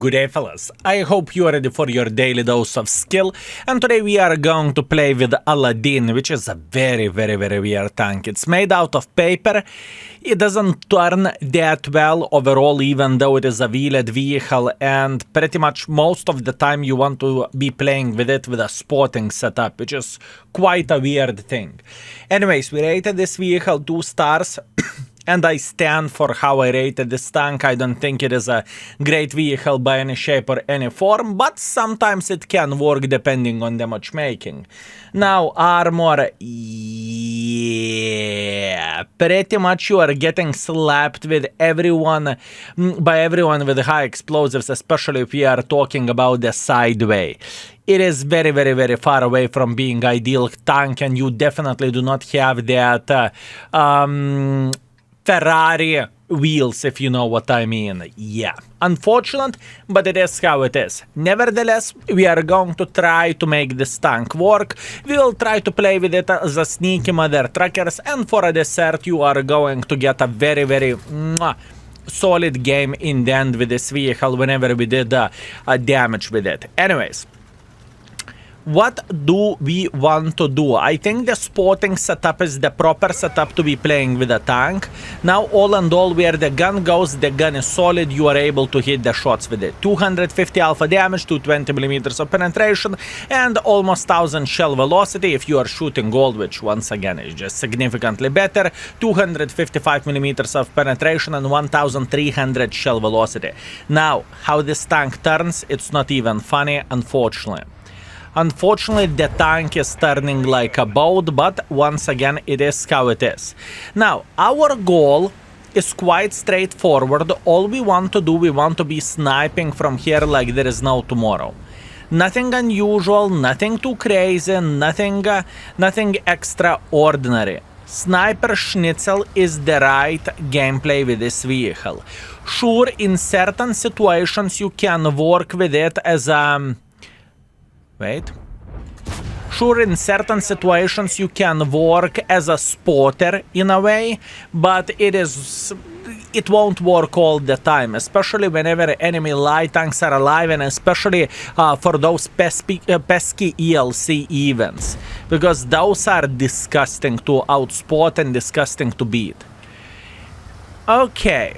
Good day, fellas. I hope you are ready for your daily dose of skill, and today we are going to play with Aladdin, which is a very weird tank. It's made out of paper. It doesn't turn that well overall, even though it is a wheeled vehicle, and pretty much most of the time you want to be playing with it with a sporting setup, which is quite a weird thing. Anyways, we rated this vehicle 2 stars. And I stand for how I rated this tank. I don't think it is a great vehicle by any shape or any form, but sometimes it can work depending on the matchmaking. Now, armor, yeah, pretty much you are getting slapped with by everyone with high explosives, especially if we are talking about the sideway. It is very far away from being ideal tank, and you definitely do not have that Ferrari wheels, if you know what I mean. Yeah, unfortunate, but it is how it is. Nevertheless, we are going to try to make this tank work. We will try to play with it as a sneaky mother truckers, and for a dessert you are going to get a very solid game in the end with this vehicle whenever we did damage with it. Anyways, what do we want to do? I think the sporting setup is the proper setup to be playing with a tank. Now, all and all, where the gun goes, the gun is solid. You are able to hit the shots with it. 250 alpha damage, 220 millimeters of penetration, and almost 1000 shell velocity if you are shooting gold, which once again is just significantly better. 255 millimeters of penetration and 1300 shell velocity. Now, how this tank turns, it's not even funny, unfortunately. Unfortunately, the tank is turning like a boat, but once again, it is how it is. Now, our goal is quite straightforward. All we want to do, we want to be sniping from here like there is no tomorrow. Nothing unusual, nothing too crazy, nothing extraordinary. Sniper Schnitzel is the right gameplay with this vehicle. Sure, in certain situations, you can work with it as a... Sure, in certain situations you can work as a spotter in a way, but it won't work all the time, especially whenever enemy light tanks are alive, and especially for those pesky ELC events, because those are disgusting to outspot and disgusting to beat. Okay.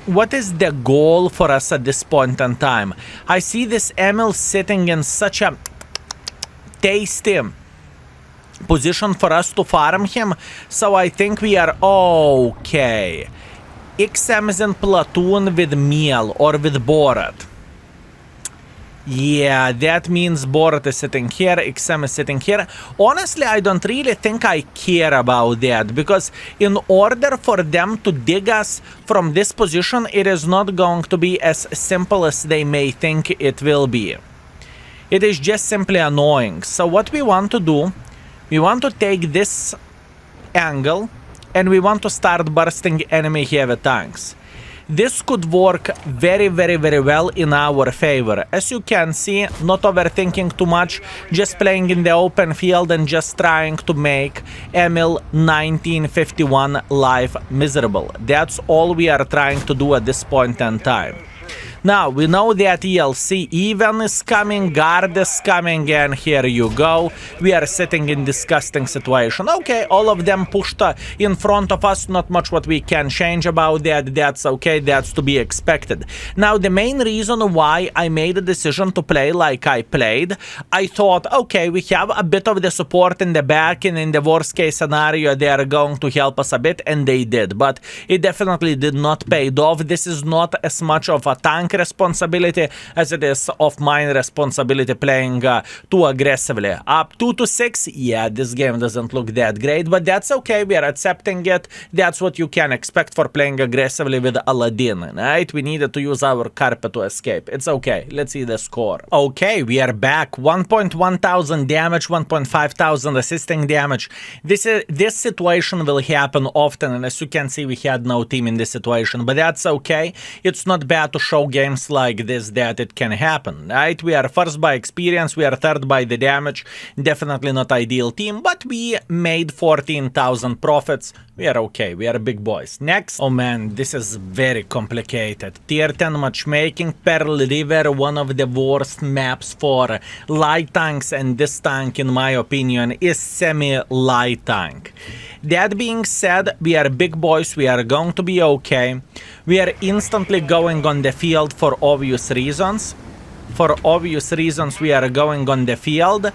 What is the goal for us at this point in time? I see this Emil sitting in such a tasty position for us to farm him, so I think we are okay. XM is in platoon with Miel or with Borat. Yeah, that means Borat is sitting here, XM is sitting here. Honestly, I don't really think I care about that, because in order for them to dig us from this position, it is not going to be as simple as they may think it will be. It is just simply annoying. So what we want to do, we want to take this angle and we want to start bursting enemy heavy tanks. This could work very well in our favor. As you can see, not overthinking too much, just playing in the open field and just trying to make Emil 1951 life miserable. That's all we are trying to do at this point in time. Now, we know that ELC even is coming, guard is coming, and here you go. We are sitting in disgusting situation. Okay, all of them pushed in front of us, not much what we can change about that. That's okay, that's to be expected. Now, the main reason why I made a decision to play like I played, I thought, okay, we have a bit of the support in the back, and in the worst case scenario, they are going to help us a bit, and they did. But it definitely did not pay off. This is not as much of a tank responsibility as it is of mine responsibility playing too aggressively. Up 2-6, yeah, this game doesn't look that great, but that's okay, we are accepting it. That's what you can expect for playing aggressively with Aladdin, right? We needed to use our carpet to escape. It's okay, let's see the score. Okay, we are back. 1.1 thousand damage, 1.5 thousand assisting damage. This situation will happen often, and as you can see, we had no team in this situation, but that's okay. It's not bad to show game games like this that it can happen, right? We are first by experience, we are third by the damage. Definitely not ideal team, but we made 14,000 profits. We are okay, we are big boys. Next, oh man, this is very complicated. Tier 10 matchmaking, Pearl River, one of the worst maps for light tanks, and this tank, in my opinion, is semi-light tank. That being said, we are big boys, we are going to be okay. We are instantly going on the field for obvious reasons. For obvious reasons, we are going on the field,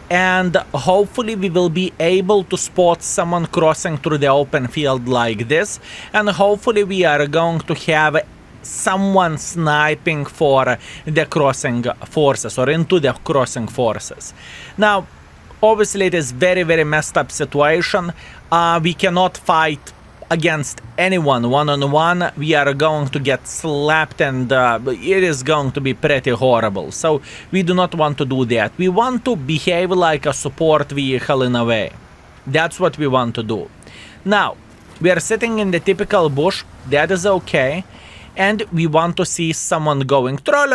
and hopefully we will be able to spot someone crossing through the open field like this, and hopefully we are going to have someone sniping for the crossing forces or into the crossing forces. Now, obviously it is very messed up situation. We cannot fight against anyone one-on-one. We are going to get slapped, and it is going to be pretty horrible. So we do not want to do that. We want to behave like a support vehicle in a way. That's what we want to do. Now, we are sitting in the typical bush. That is okay. And we want to see someone going through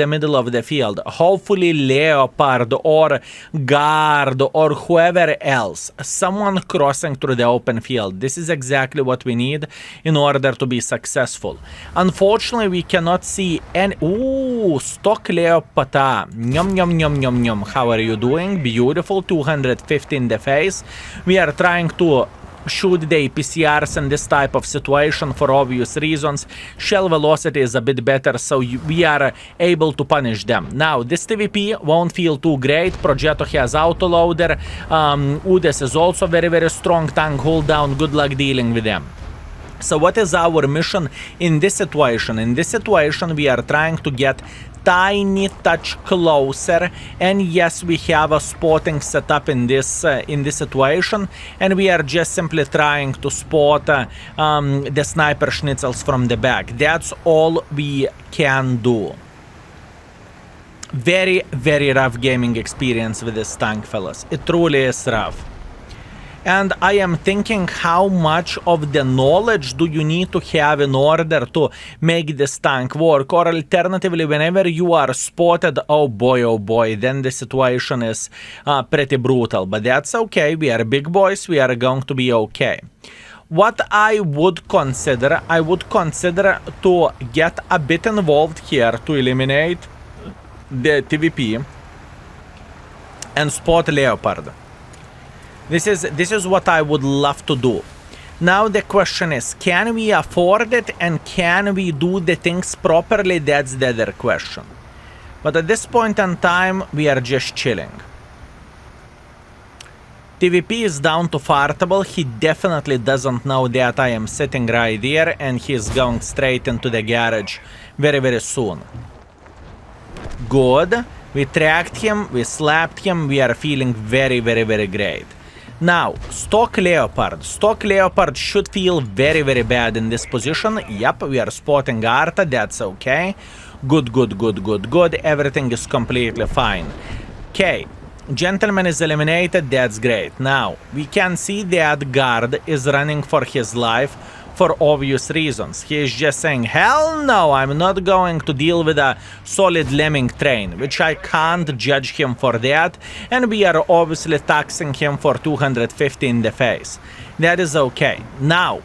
the middle of the field. Hopefully Leopard or Guard or whoever else. Someone crossing through the open field. This is exactly what we need in order to be successful. Unfortunately, we cannot see any... Ooh, stock Leopard. Yum. How are you doing? Beautiful. 250 in the face. We are trying to shoot the APCRs in this type of situation for obvious reasons. Shell velocity is a bit better, so we are able to punish them. Now, this TVP won't feel too great. Progetto has autoloader. Udes is also very strong tank. Hold down. Good luck dealing with them. So what is our mission in this situation? In this situation, we are trying to get tiny touch closer, and yes, we have a spotting set up in this situation, and we are just simply trying to spot the sniper schnitzels from the back. That's all we can do. Very rough gaming experience with this tank, fellas. It truly is rough. And I am thinking, how much of the knowledge do you need to have in order to make this tank work? Or alternatively, whenever you are spotted, oh boy, then the situation is pretty brutal. But that's okay. We are big boys. We are going to be okay. What I would consider to get a bit involved here to eliminate the TVP and spot Leopard. This is what I would love to do. Now the question is, can we afford it and can we do the things properly? That's the other question. But at this point in time, we are just chilling. TVP is down to fartable. He definitely doesn't know that I am sitting right here, and he's going straight into the garage very soon. Good. We tracked him, we slapped him, we are feeling very great. Now, stock Leopard. Stock Leopard should feel very bad in this position. Yep, we are spotting Arta, that's okay. Good. Everything is completely fine. Okay, gentleman is eliminated, that's great. Now, we can see that Guard is running for his life for obvious reasons. He is just saying, hell no, I'm not going to deal with a solid lemming train, which I can't judge him for that, and we are obviously taxing him for 250 in the face. That is okay. Now,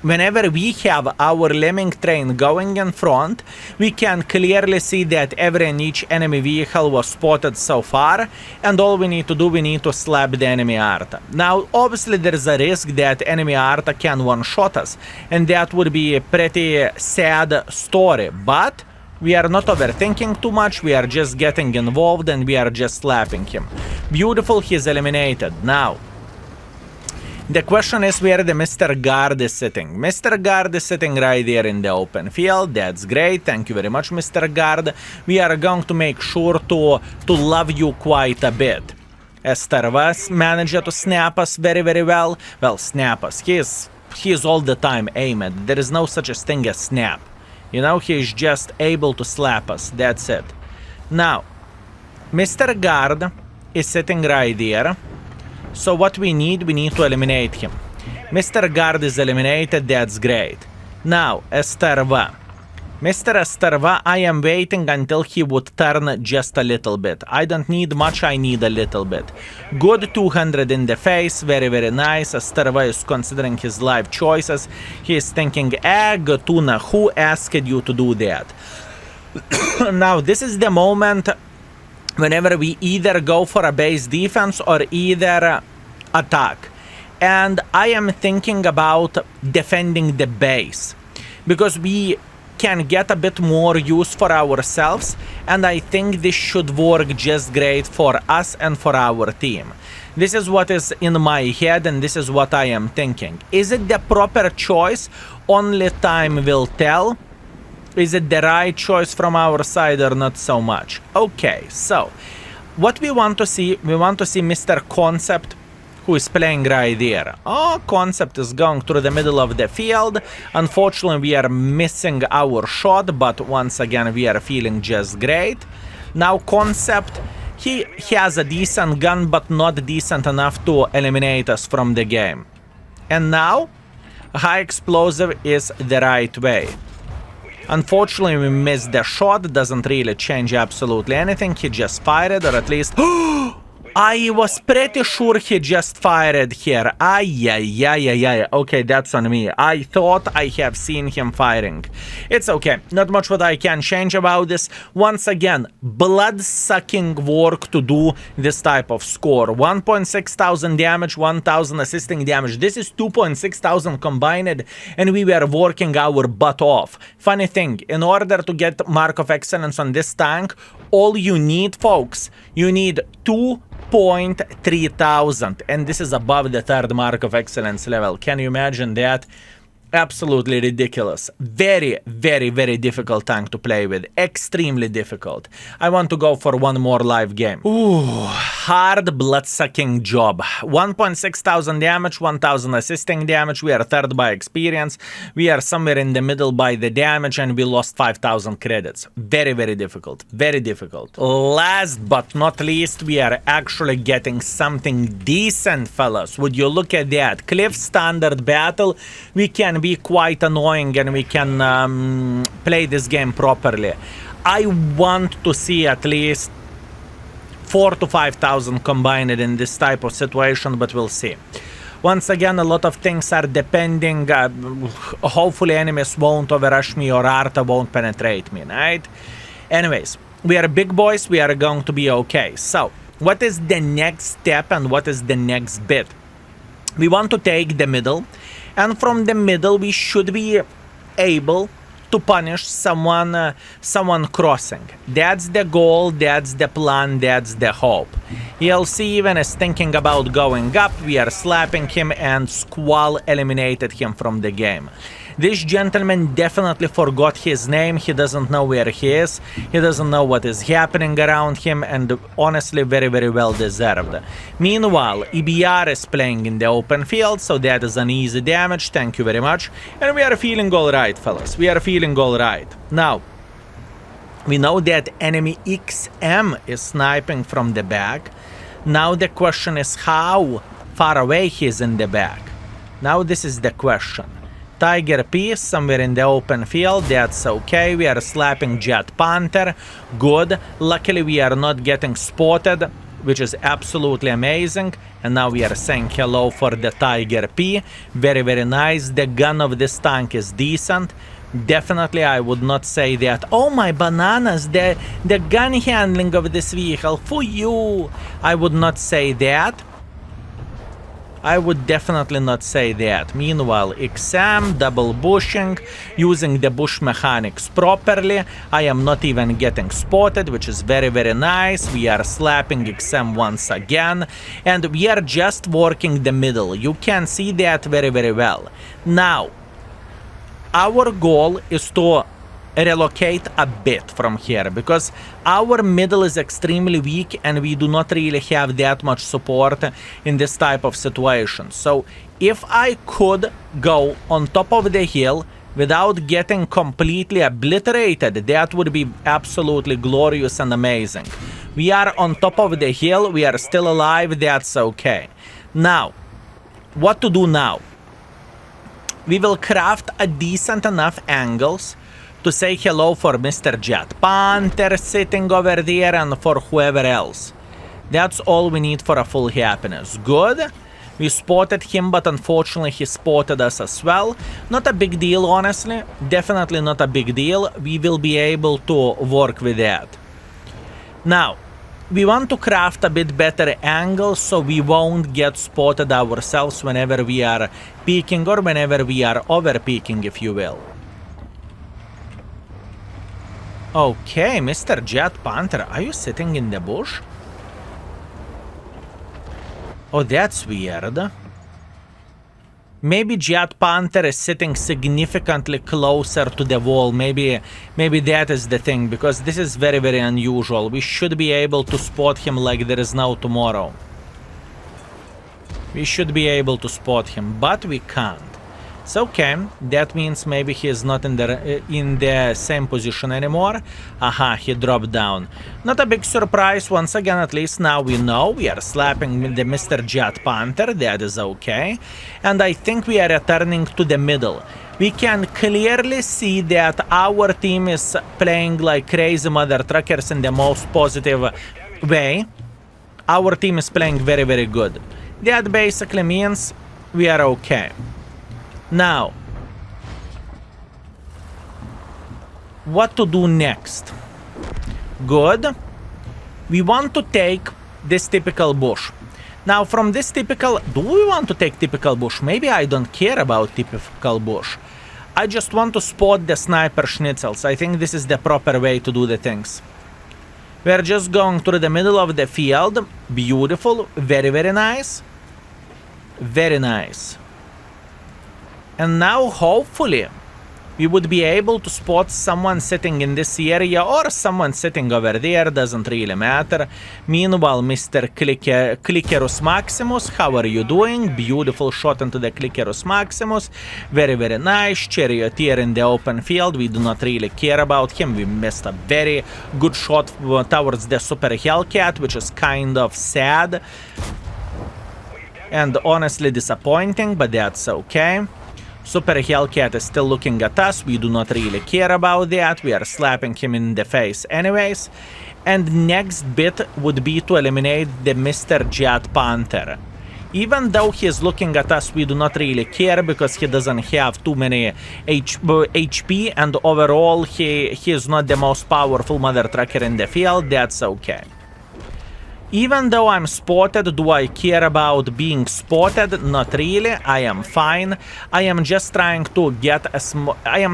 whenever we have our lemming train going in front, we can clearly see that every and each enemy vehicle was spotted so far, and all we need to do, we need to slap the enemy Arta. Now, obviously there is a risk that enemy Arta can one-shot us, and that would be a pretty sad story, but we are not overthinking too much, we are just getting involved and we are just slapping him. Beautiful, he's eliminated. Now, the question is where the Mr. Guard is sitting. Mr. Guard is sitting right there in the open field. That's great. Thank you very much, Mr. Guard. We are going to make sure to love you quite a bit. Estervas managed to snap us very well. Well, snap us. He is all the time aimed. There is no such a thing as snap. You know, he is just able to slap us. That's it. Now, Mr. Guard is sitting right there. So what we need to eliminate him. Mr. Guard is eliminated, that's great. Now, Esterva. Mr. Estarva, I am waiting until he would turn just a little bit. I don't need much, I need a little bit. Good 200 in the face, very, very nice. Estarva is considering his life choices. He is thinking, egg, tuna, who asked you to do that? Now, this is the moment whenever we either go for a base defense or either attack. And I am thinking about defending the base, because we can get a bit more use for ourselves, and I think this should work just great for us and for our team. This is what is in my head, and this is what I am thinking. Is it the proper choice? Only time will tell. Is it the right choice from our side or not so much? Okay, so what we want to see Mr. Concept, who is playing right there. Oh, Concept is going through the middle of the field. Unfortunately, we are missing our shot, but once again, we are feeling just great. Now, Concept, he has a decent gun, but not decent enough to eliminate us from the game. And now, high explosive is the right way. Unfortunately, we missed the shot. Doesn't really change absolutely anything. He just fired, or at least... I was pretty sure he just fired here. Okay, that's on me. I thought I have seen him firing. It's okay. Not much what I can change about this. Once again, blood-sucking work to do this type of score. 1.6 thousand damage, 1,000 assisting damage. This is 2.6 thousand combined, and we were working our butt off. Funny thing, in order to get Mark of Excellence on this tank, all you need, folks, you need 2.3,000, and this is above the third Mark of Excellence level. Can you imagine that? Absolutely ridiculous. Very, very, very difficult tank to play with. Extremely difficult. I want to go for one more live game. Ooh, hard blood-sucking job. 1.6 thousand damage, 1,000 assisting damage. We are third by experience. We are somewhere in the middle by the damage, and we lost 5,000 credits. Very, very difficult. Very difficult. Last but not least, we are actually getting something decent, fellas. Would you look at that? Cliff Standard Battle. We can be quite annoying, and we can play this game properly. I want to see at least 4,000 to 5,000 combined in this type of situation, but we'll see. Once again, a lot of things are depending. Hopefully enemies won't overrush me, or Arta won't penetrate me, right? Anyways, we are big boys. We are going to be okay. So, what is the next step and what is the next bit? We want to take the middle. And from the middle, we should be able to punish someone crossing. That's the goal, that's the plan, that's the hope. ELC even is thinking about going up. We are slapping him, and Squall eliminated him from the game. This gentleman definitely forgot his name. He doesn't know where he is. He doesn't know what is happening around him, and honestly, very, very well deserved. Meanwhile, EBR is playing in the open field, so that is an easy damage. Thank you very much. And we are feeling alright, fellas. We are feeling alright. Now, we know that enemy XM is sniping from the back. Now the question is how far away he is in the back. Now this is the question. Tiger P somewhere in the open field, that's okay. We are slapping Jet Panther, good. Luckily we are not getting spotted, which is absolutely amazing. And now we are saying hello for the Tiger P. Very, very nice. The gun of this tank is decent. Definitely I would not say that, oh my bananas, the gun handling of this vehicle, for you. I would not say that. I would definitely not say that. Meanwhile, XM, double bushing, using the bush mechanics properly. I am not even getting spotted, which is very, very nice. We are slapping XM once again, and we are just working the middle. You can see that very, very well. Now, our goal is to relocate a bit from here, because our middle is extremely weak and we do not really have that much support in this type of situation. So if I could go on top of the hill without getting completely obliterated, that would be absolutely glorious and amazing. We are on top of the hill, we are still alive, that's okay. Now, what to do now? We will craft a decent enough angles to say hello for Mr. Jet Panther sitting over there and for whoever else. That's all we need for a full happiness. Good. We spotted him, but unfortunately he spotted us as well. Not a big deal, honestly. Definitely not a big deal. We will be able to work with that. Now, we want to craft a bit better angle so we won't get spotted ourselves whenever we are peeking or whenever we are over peeking, if you will. Okay, Mr. Jet Panther, are you sitting in the bush? Oh, that's weird. Maybe Jet Panther is sitting significantly closer to the wall. Maybe that is the thing, because this is very, very unusual. We should be able to spot him like there is no tomorrow. We should be able to spot him, but we can't. It's okay. That means maybe he is not in the same position anymore. Aha, he dropped down. Not a big surprise. Once again, at least now we know we are slapping the Mr. Jet Panther. That is okay. And I think we are returning to the middle. We can clearly see that our team is playing like crazy mother truckers in the most positive way. Our team is playing very, very good. That basically means we are okay. Now, what to do next? Good. We want to take this typical bush. Now, from this typical... Do we want to take typical bush? Maybe I don't care about typical bush. I just want to spot the sniper schnitzels. I think this is the proper way to do the things. We're just going through the middle of the field. Beautiful. Very, very nice. Very nice. And now, hopefully, we would be able to spot someone sitting in this area or someone sitting over there, doesn't really matter. Meanwhile, Mr. Clickerus Maximus, how are you doing? Beautiful shot into the Clickerus Maximus. Very, very nice. Charioteer in the open field. We do not really care about him. We missed a very good shot towards the Super Hellcat, which is kind of sad. And honestly disappointing, but that's okay. Super Hellcat is still looking at us. We do not really care about that. We are slapping him in the face anyways. And next bit would be to eliminate the Mr. Jet Panther. Even though he is looking at us, we do not really care because he doesn't have too many HP, and overall he is not the most powerful mother trucker in the field. That's okay. Even though I'm spotted, do I care about being spotted? Not really. I am fine. I am just trying to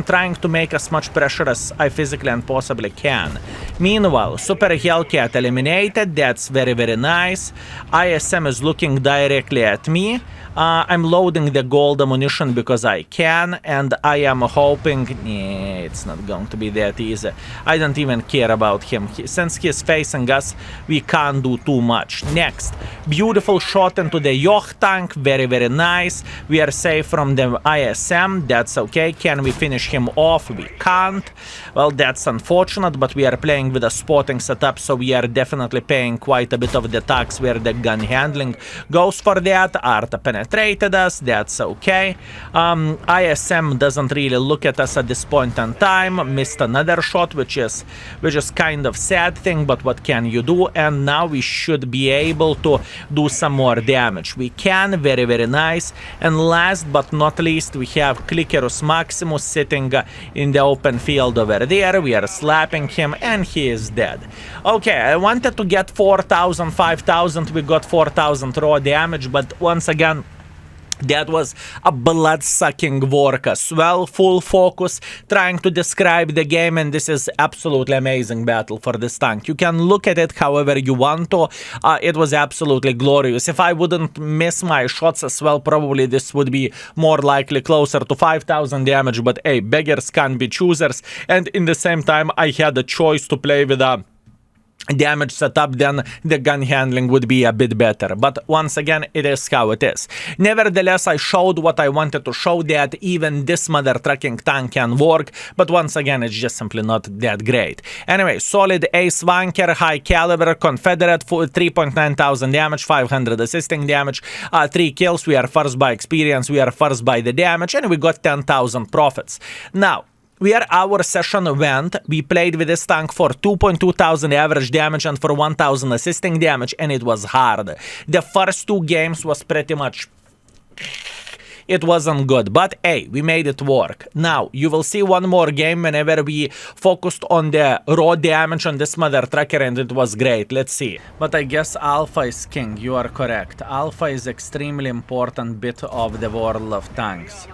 trying to make as much pressure as I physically and possibly can. Meanwhile, Super Hellcat eliminated. That's very, very nice. ISM is looking directly at me. I'm loading the gold ammunition because I can, and I am hoping... it's not going to be that easy. I don't even care about him. Since he's facing us, we can't do too much. Next, beautiful shot into the Yoch tank. Very, very nice. We are safe from the ISM. That's okay. Can we finish him off? We can't. Well, that's unfortunate, but we are playing with a spotting setup, so we are definitely paying quite a bit of the tax where the gun handling goes for that. Arta penetrated us. That's okay. ISM doesn't really look at us at this point in time. Missed another shot, which is kind of sad thing, but what can you do? And now we should be able to do some more damage. We can. Very, very nice. And last but not least, we have Clickerus Maximus sitting in the open field over there. We are slapping him and he is dead. Okay, I wanted to get 4,000, 5,000. We got 4,000 raw damage, but once again, that was a blood-sucking work as well. Full focus, trying to describe the game, and this is absolutely amazing battle for this tank. You can look at it however you want to. It was absolutely glorious. If I wouldn't miss my shots as well, probably this would be more likely closer to 5,000 damage, but hey, beggars can't be choosers, and in the same time, I had a choice to play with a damage setup, then the gun handling would be a bit better. But once again, it is how it is. Nevertheless, I showed what I wanted to show, that even this mother trucking tank can work, but once again, it's just simply not that great. Anyway, solid ace wanker, high caliber, Confederate, 3.9 thousand damage, 500 assisting damage, 3 kills. We are first by experience, we are first by the damage, and we got 10,000 profits. Now, where our session went, we played with this tank for 2.2 thousand average damage and for 1000 assisting damage, and it was hard. The first 2 games was pretty much... It wasn't good, but hey, we made it work. Now, you will see one more game whenever we focused on the raw damage on this mother trucker, and it was great. Let's see. But I guess Alpha is king, you are correct. Alpha is extremely important bit of the world of tanks.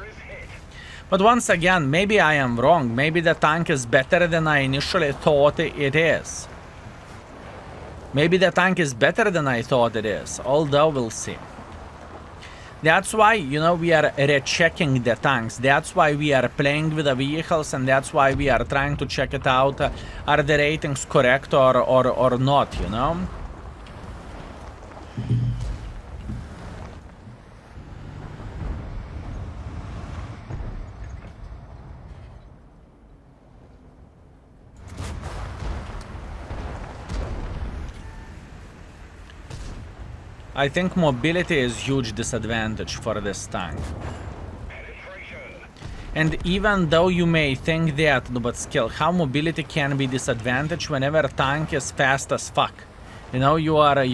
But once again, maybe I am wrong. Maybe the tank is better than I initially thought it is. Maybe the tank is better than I thought it is, although we'll see. That's why, you know, we are rechecking the tanks. That's why we are playing with the vehicles, and that's why we are trying to check it out. Are the ratings correct or not, you know? I think mobility is huge disadvantage for this tank. And even though you may think that, but skill, how mobility can be disadvantage whenever tank is fast as fuck. You know, you are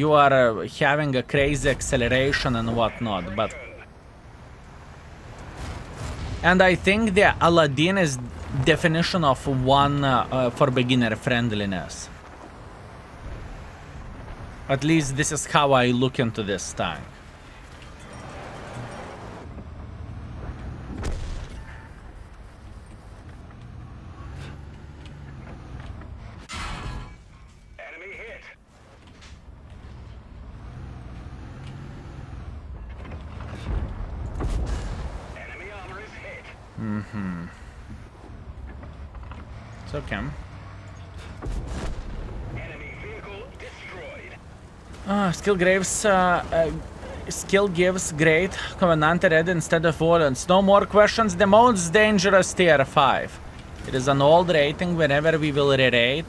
having a crazy acceleration and whatnot, but... And I think the Aladdin is definition of one for beginner friendliness. At least this is how I look into this tank. Enemy hit. Enemy armor is hit. Mm-hmm. It's okay. Skill gives great Covenant red instead of Volans. No more questions. The most dangerous tier 5. It is an old rating. Whenever we will re-rate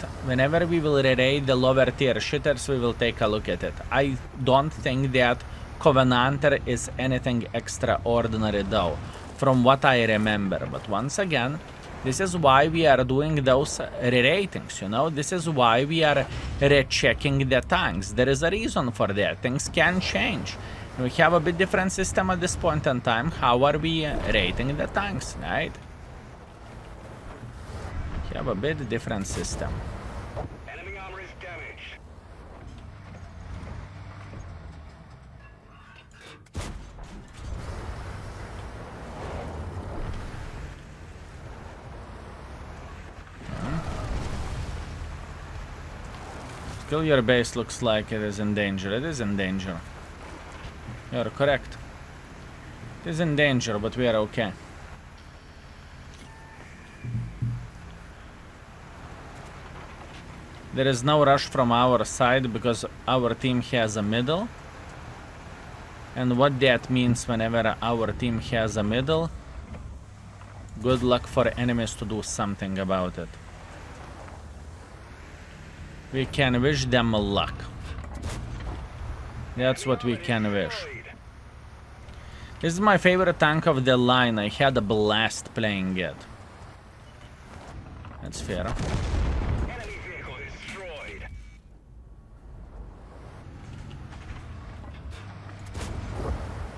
the lower tier shitters, we will take a look at it. I don't think that Covenanter is anything extraordinary though, from what I remember. But once again, this is why we are doing those re-ratings, you know? This is why we are rechecking the tanks. There is a reason for that. Things can change. We have a bit different system at this point in time. How are we rating the tanks, right? We have a bit different system. Enemy armor is damaged. Still, your base looks like it is in danger. It is in danger. You're correct. It is in danger, but we are okay. There is no rush from our side because our team has a middle. And what that means whenever our team has a middle, good luck for enemies to do something about it. We can wish them luck. That's what we can wish. This is my favorite tank of the line. I had a blast playing it. That's fair. Enemy vehicle destroyed.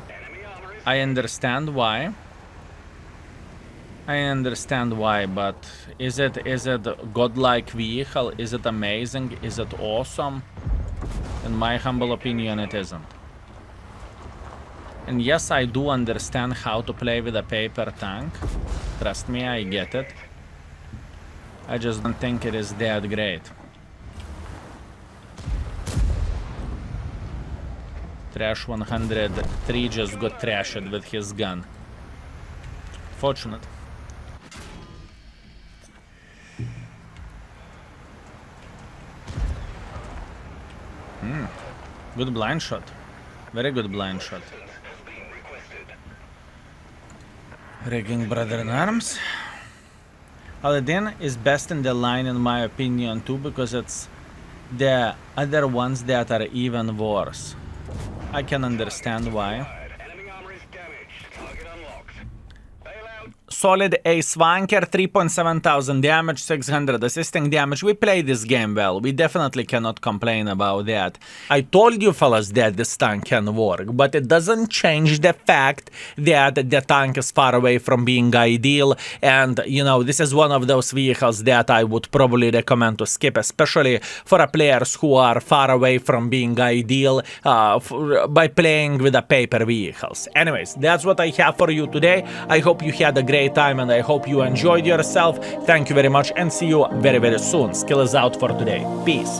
Enemy armor is I understand why. I understand why, but is it godlike vehicle? Is it amazing? Is it awesome? In my humble opinion, it isn't. And yes, I do understand how to play with a paper tank. Trust me, I get it. I just don't think it is that great. Trash 103 just got trashed with his gun. Fortunate. Good blind shot. Very good blind shot. Rigging brother in arms. Aladdin is best in the line in my opinion too, because it's the other ones that are even worse. I can understand why. enemy armor is damaged. Target unlocked. Bail out. solid. A Swanker, 3,700 damage, 600 assisting damage. We play this game well. We definitely cannot complain about that. I told you fellas that this tank can work, but it doesn't change the fact that the tank is far away from being ideal. And, you know, this is one of those vehicles that I would probably recommend to skip, especially for players who are far away from being ideal by playing with the paper vehicles. Anyways, that's what I have for you today. I hope you had a great time and I hope you enjoyed yourself. Thank you very much and see you very, very soon. Skill is out for today. Peace.